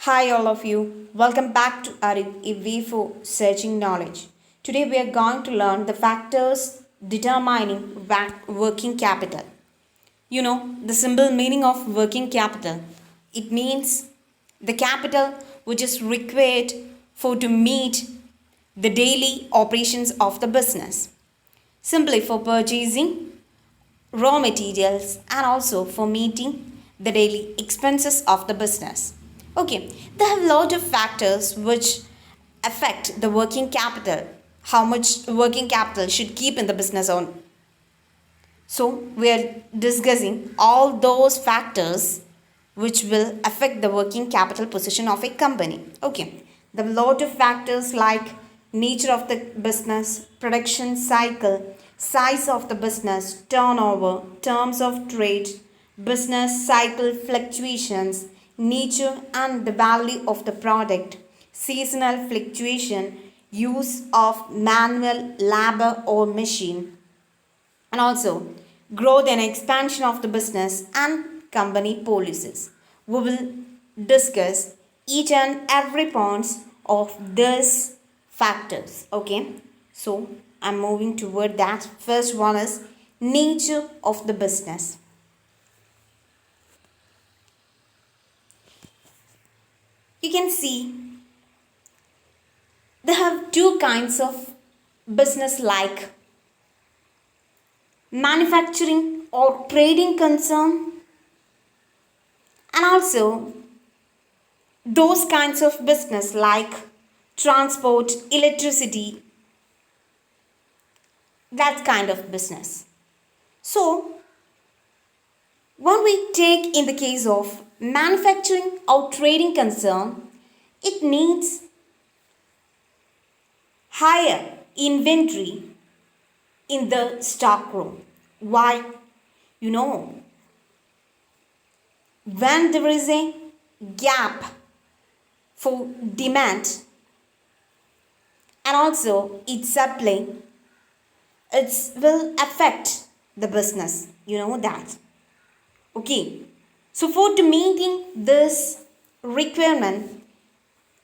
Hi, all of you. Welcome back to our way for searching knowledge. Today, we are going to learn the factors determining working capital. You know, the simple meaning of working capital. It means the capital which is required for to meet the daily operations of the business. Simply for purchasing raw materials and also for meeting the daily expenses of the business. Okay, there have a lot of factors which affect the working capital, how much working capital should keep in the business on. So we are discussing all those factors which will affect the working capital position of a company. Okay, there are a lot of factors like nature of the business, production cycle, size of the business, turnover, terms of trade, business cycle fluctuations, nature and the value of the product, seasonal fluctuation, use of manual labor or machine, and also growth and expansion of the business and company policies. We will discuss each and every points of these factors. Okay, so I'm moving toward that. First one is nature of the business. You can see they have two kinds of business like manufacturing or trading concern, and also those kinds of business like transport, electricity, that kind of business. So when we take in the case of manufacturing or trading concern, it needs higher inventory in the stock room. Why? You know, when there is a gap for demand and also its supply, it will affect the business. You know that. Okay. So for to meeting this requirement,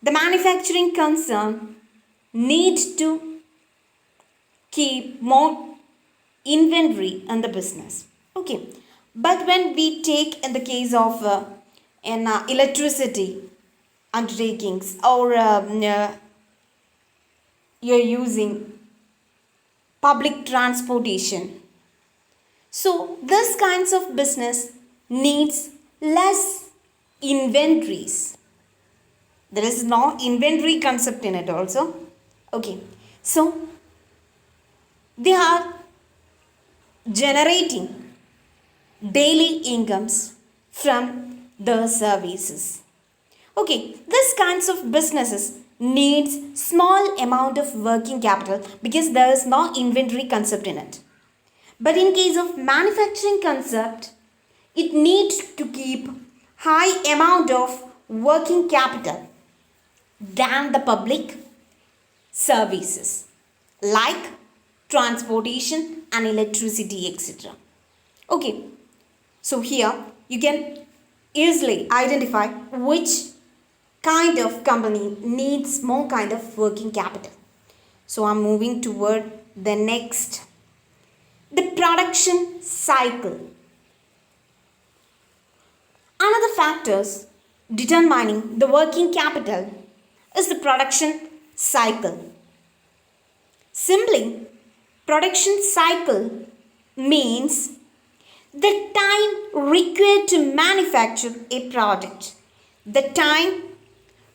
the manufacturing concern needs to keep more inventory in the business. Okay, but when we take in the case of electricity undertakings or you're using public transportation, so this kinds of business needs less inventories. There is no inventory concept in it also. Okay, so they are generating daily incomes from the services. Okay, this kinds of businesses needs small amount of working capital because there is no inventory concept in it. But in case of manufacturing concept, it needs to keep high amount of working capital than the public services like transportation and electricity, etc. Okay, so here you can easily identify which kind of company needs more kind of working capital. So I'm moving toward the next, the production cycle. Another factors determining the working capital is the production cycle. Simply, production cycle means the time required to manufacture a product. The time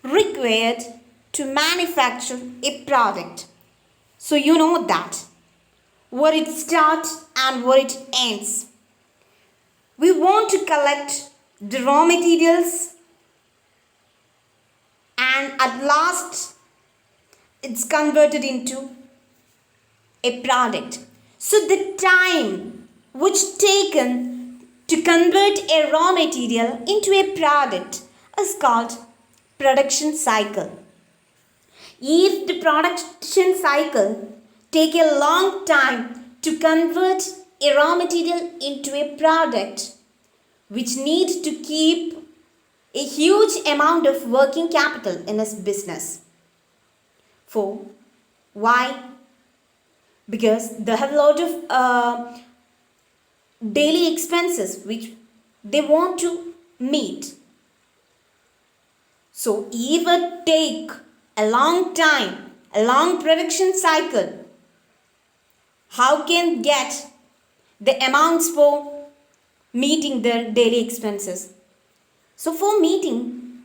required to manufacture a product. So you know that where it starts and where it ends. We want to collect the raw materials and at last it's converted into a product. So the time which taken to convert a raw material into a product is called production cycle. If the production cycle take a long time to convert a raw material into a product which need to keep a huge amount of working capital in his business. For why? Because they have a lot of daily expenses which they want to meet. So if it take a long time, a long production cycle, how can get the amounts for meeting their daily expenses? So for meeting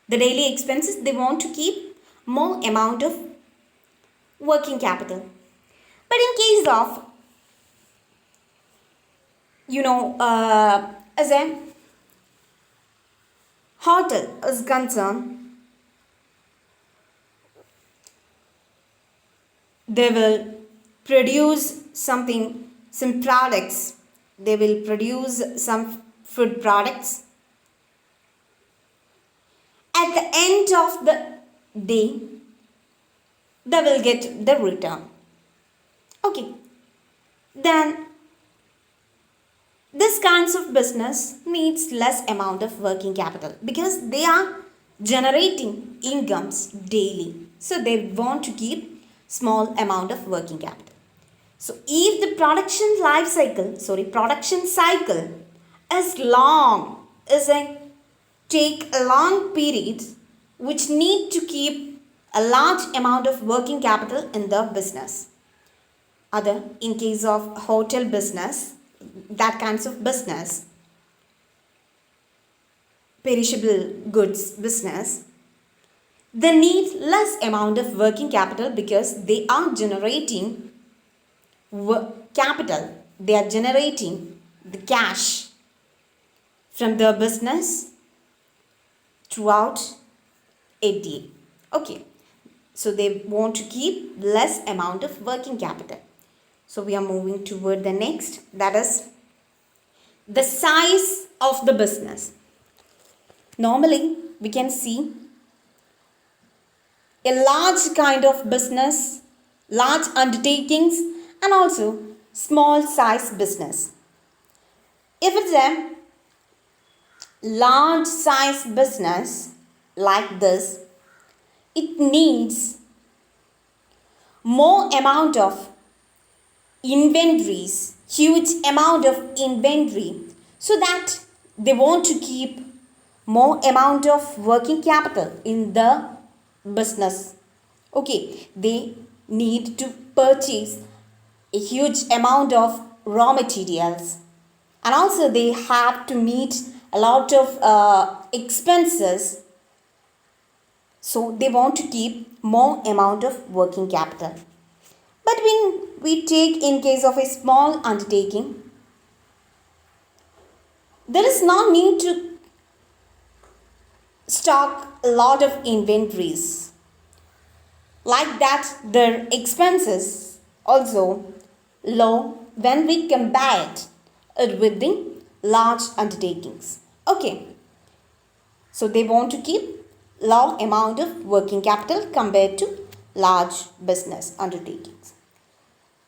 the daily expenses, they want to keep more amount of working capital. But in case of, as a hotel is concerned, they will produce some products. They will produce some food products. At the end of the day, they will get the return. Okay. Then this kinds of business needs less amount of working capital because they are generating incomes daily. So they want to keep small amount of working capital. So if the production cycle is long, take a long period which need to keep a large amount of working capital in the business. In case of hotel business, that kinds of business, perishable goods business, they need less amount of working capital because they are generating capital. They are generating the cash from the business throughout a day. Okay. So they want to keep less amount of working capital. So we are moving toward the next, that is the size of the business. Normally, we can see a large kind of business, large undertakings, and also small size business. If it's a large size business like this, it needs more amount of inventories, huge amount of inventory, so that they want to keep more amount of working capital in the business. Okay, they need to purchase a huge amount of raw materials, and also they have to meet a lot of expenses. So they want to keep more amount of working capital. But when we take in case of a small undertaking, there is no need to stock a lot of inventories. Like that, their expenses also low when we compare it with the large undertakings. Okay. So they want to keep low amount of working capital compared to large business undertakings.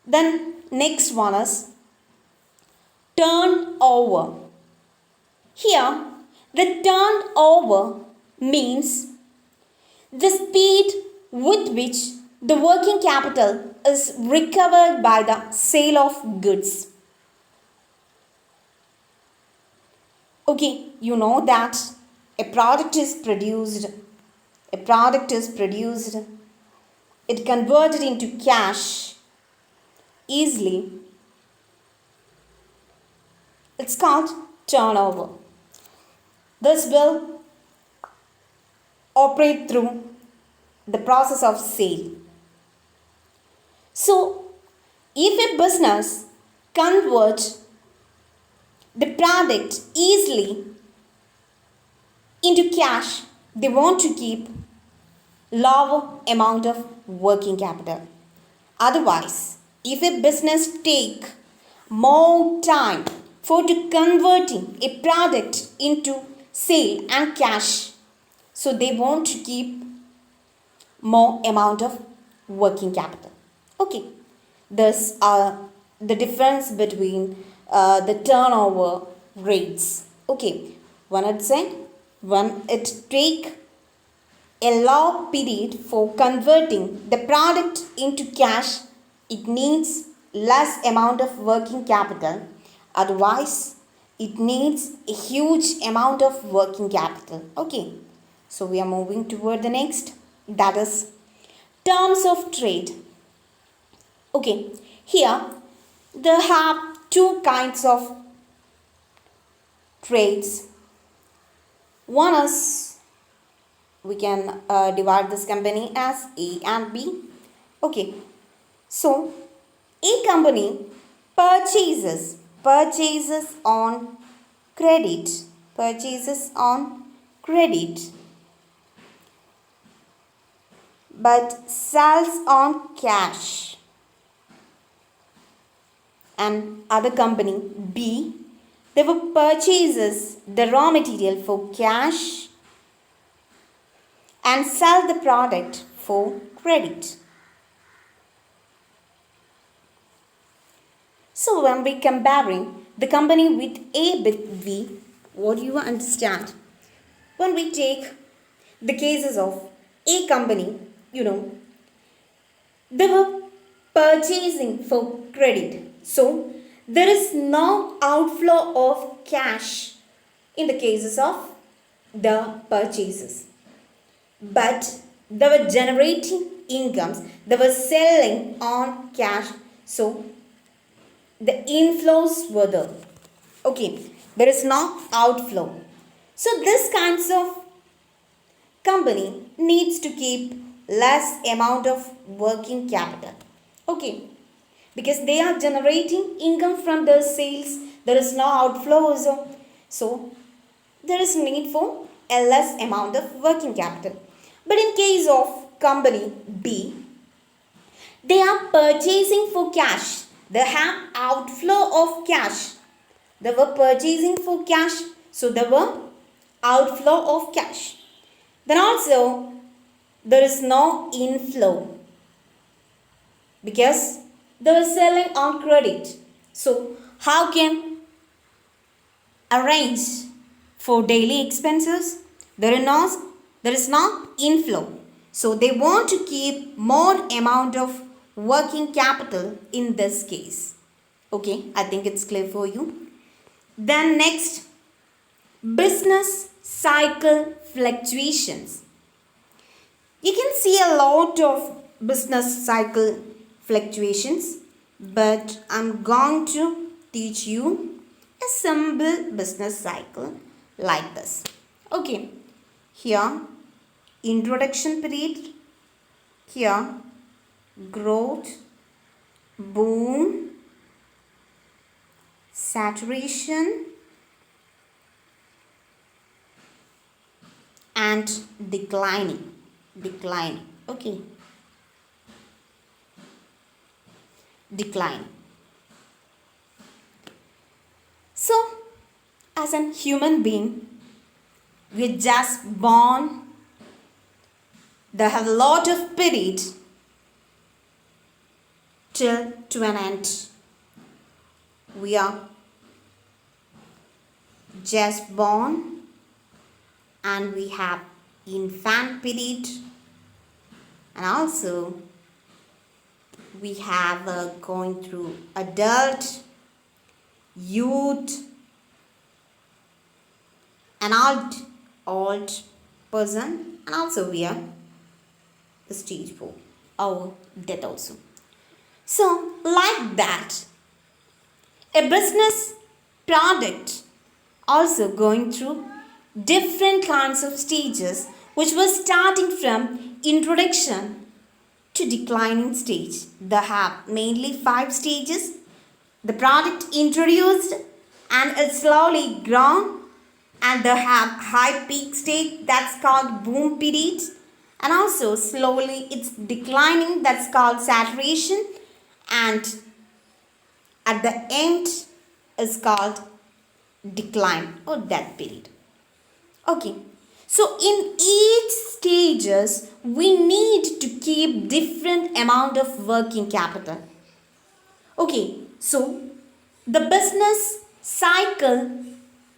Then next one is turnover. Here the turnover means the speed with which the working capital is recovered by the sale of goods. Okay, you know that a product is produced, it converted into cash easily. It's called turnover. This will operate through the process of sale. So, if a business converts the product easily into cash, they want to keep lower amount of working capital. Otherwise, if a business take more time for to converting a product into sale and cash, so they want to keep more amount of working capital. Okay, thus the difference between the turnover rates. Okay, one would say When it take a long period for converting the product into cash, it needs less amount of working capital. Otherwise, it needs a huge amount of working capital. Okay, so we are moving toward the next, that is terms of trade. Okay, here they have two kinds of trades. One is we can divide this company as A and B. Okay, so A company purchases on purchases on credit, but sells on cash. And other company B, they will purchases the raw material for cash and sell the product for credit. So when we comparing the company with A with B, what do you understand? When we take the cases of A company, they were purchasing for credit. So there is no outflow of cash in the cases of the purchases. But they were generating incomes, they were selling on cash. So the inflows were there. Okay, there is no outflow. So this kinds of company needs to keep less amount of working capital. Okay, because they are generating income from their sales, there is no outflow also. So there is need for a less amount of working capital. But in case of company B, they are purchasing for cash. They have outflow of cash. They were purchasing for cash, so there were outflow of cash. Then also there is no inflow because they were selling on credit. So how can arrange for daily expenses? There is no inflow. So they want to keep more amount of working capital in this case. Okay, I think it's clear for you. Then next, business cycle fluctuations. You can see a lot of business cycle fluctuations, but I'm going to teach you a simple business cycle like this. Okay, here introduction period, here growth, boom, saturation, and declining. Okay, decline. So as a human being, we're just born, they have a lot of period till to an end. We are just born and we have infant period, and also we have going through adult, youth, an old person, and also we are the stage 4 or death also. So like that, a business product also going through different kinds of stages, which was starting from introduction to declining stage. They have mainly 5 stages. The product introduced and it's slowly grown, and they have high peak stage, that's called boom period, and also slowly it's declining, that's called saturation, and at the end is called decline or death period. Okay, so in each stages we need to keep different amount of working capital. Okay, so the business cycle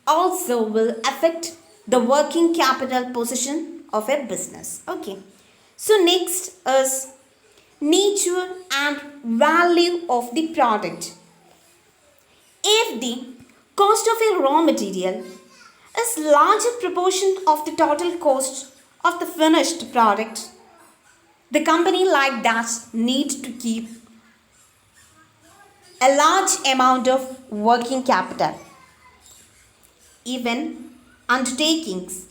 also will affect the working capital position of a business. Okay. So next is nature and value of the product. If the cost of a raw material is larger proportion of the total cost of the finished product, the company like that needs to keep a large amount of working capital. Even undertakings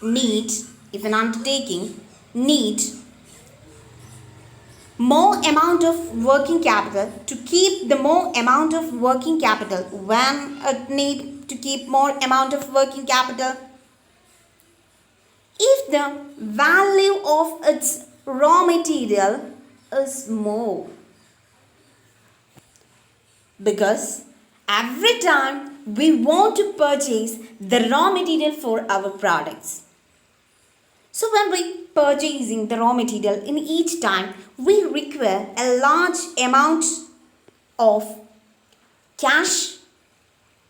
need, if an undertaking need more amount of working capital to keep the more amount of working capital, when it need to keep more amount of working capital, if the value of its raw material is more, because every time we want to purchase the raw material for our products. So when we purchasing the raw material, in each time we require a large amount of cash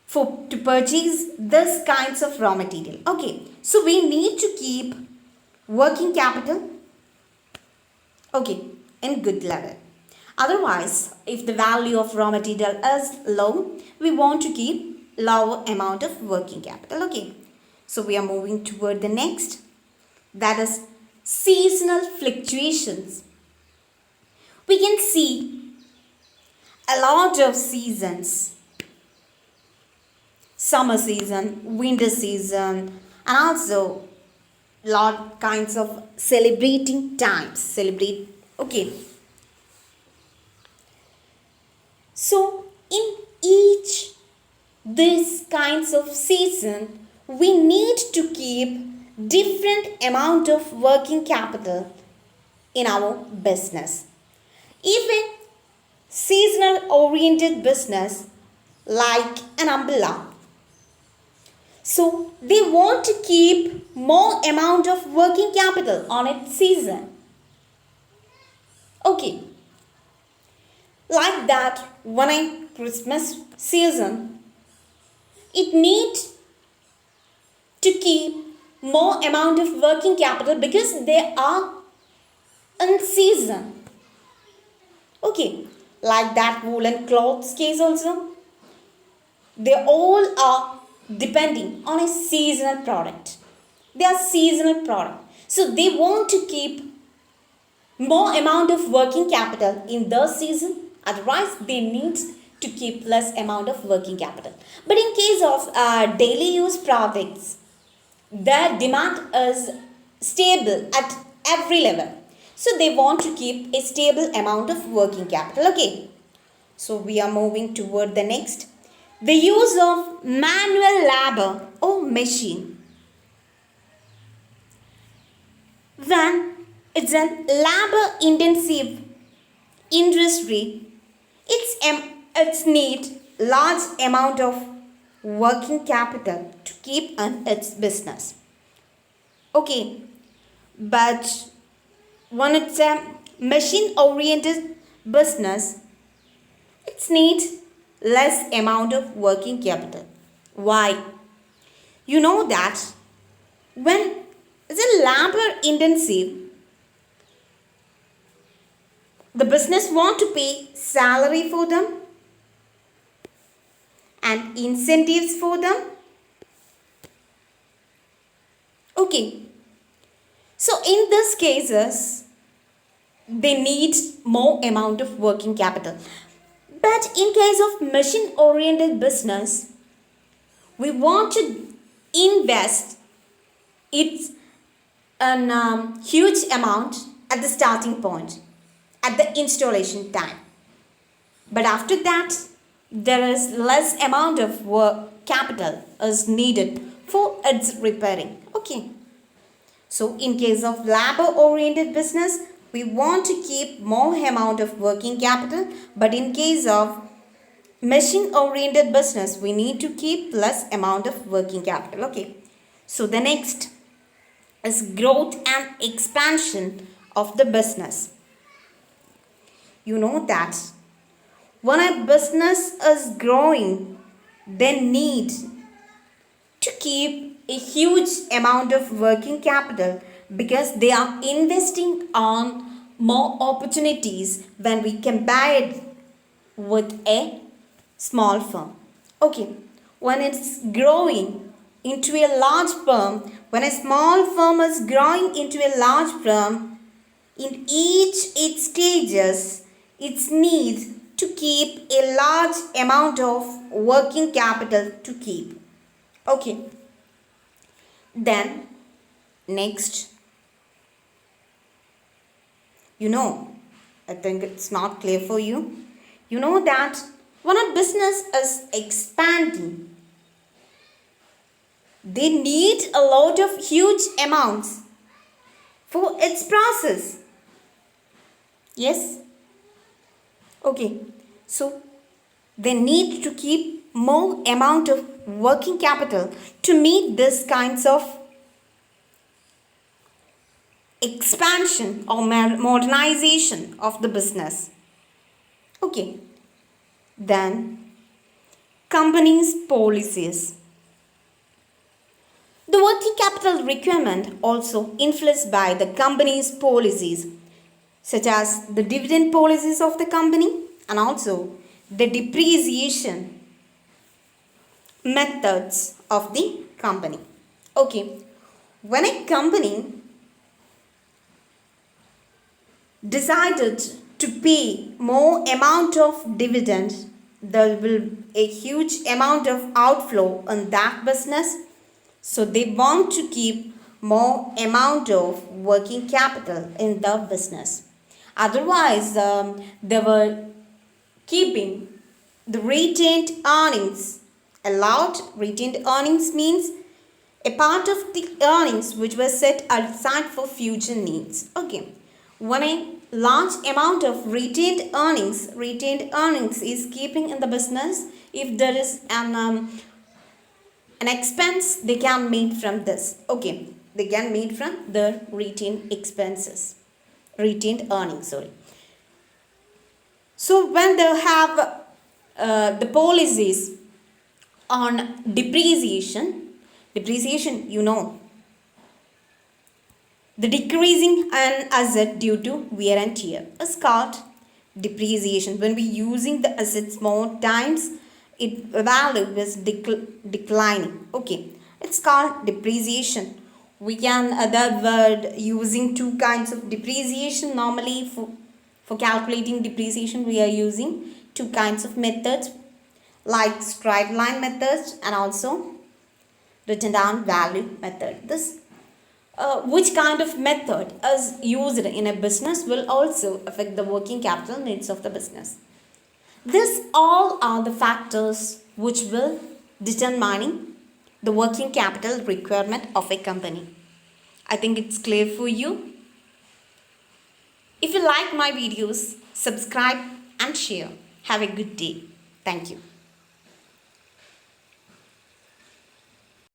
for to purchase this kinds of raw material. Okay, so we need to keep working capital, okay, in good level. Otherwise, if the value of raw material is low, we want to keep low amount of working capital. Okay, so we are moving toward the next, that is seasonal fluctuations. We can see a lot of seasons: summer season, winter season, and also lot kinds of celebrating times. Celebrate, okay. So in each these kinds of season, we need to keep different amount of working capital in our business. Even seasonal oriented business like an umbrella, so they want to keep more amount of working capital on its season. Okay, like that, when a Christmas season, it needs to keep more amount of working capital because they are in season. Okay, like that woolen clothes case also, they all are depending on a seasonal product. They are seasonal product, so they want to keep more amount of working capital in the season, otherwise they need to keep less amount of working capital. But in case of daily use products, their demand is stable at every level, so they want to keep a stable amount of working capital. Okay, so we are moving toward the next, the use of manual labor or machine. When it's a labor intensive industry, it's need large amount of working capital to keep on its business. Okay, but when it's a machine oriented business, it needs less amount of working capital. Why? You know that when it's a labor intensive, the business want to pay salary for them and incentives for them. Okay, so in these cases they need more amount of working capital. But in case of machine oriented business, we want to invest it's an huge amount at the starting point, at the installation time. But after that, there is less amount of work capital is needed for its repairing. Okay. So in case of labor oriented business, we want to keep more amount of working capital, but in case of machine oriented business, we need to keep less amount of working capital. Okay, so the next is growth and expansion of the business. You know that when a business is growing, they need to keep a huge amount of working capital because they are investing on more opportunities when we compare it with a small firm. Okay, when it's growing into a large firm, when a small firm is growing into a large firm, in each its stages, it needs to keep a large amount of working capital to keep. Okay, then next, you know, I think it's not clear for you. You know that when a business is expanding, they need a lot of huge amounts for its process. Yes? Okay. So they need to keep more amount of working capital to meet this kinds of expansion or modernization of the business. Okay. Then companies' policies. The working capital requirement also influenced by the company's policies such as the dividend policies of the company and also the depreciation methods of the company. Okay, when a company decided to pay more amount of dividend, there will a huge amount of outflow in that business, so they want to keep more amount of working capital in the business. Otherwise, they were keeping the retained earnings allowed. Retained earnings means a part of the earnings which were set aside for future needs. Okay, when a large amount of retained earnings is keeping in the business, if there is an expense, they can meet from this. Okay, they can meet from the retained expenses, retained earnings. Sorry. So when they have the policies on depreciation, you know, the decreasing an asset due to wear and tear is called depreciation. When we using the assets more times, its value is declining. Okay, it's called depreciation. We can other word using two kinds of depreciation. Normally for calculating depreciation, we are using two kinds of methods like straight line methods and also written down value method. This which kind of method is used in a business will also affect the working capital needs of the business. These all are the factors which will determining the working capital requirement of a company. I think it's clear for you. If you like my videos, subscribe and share. Have a good day. Thank you.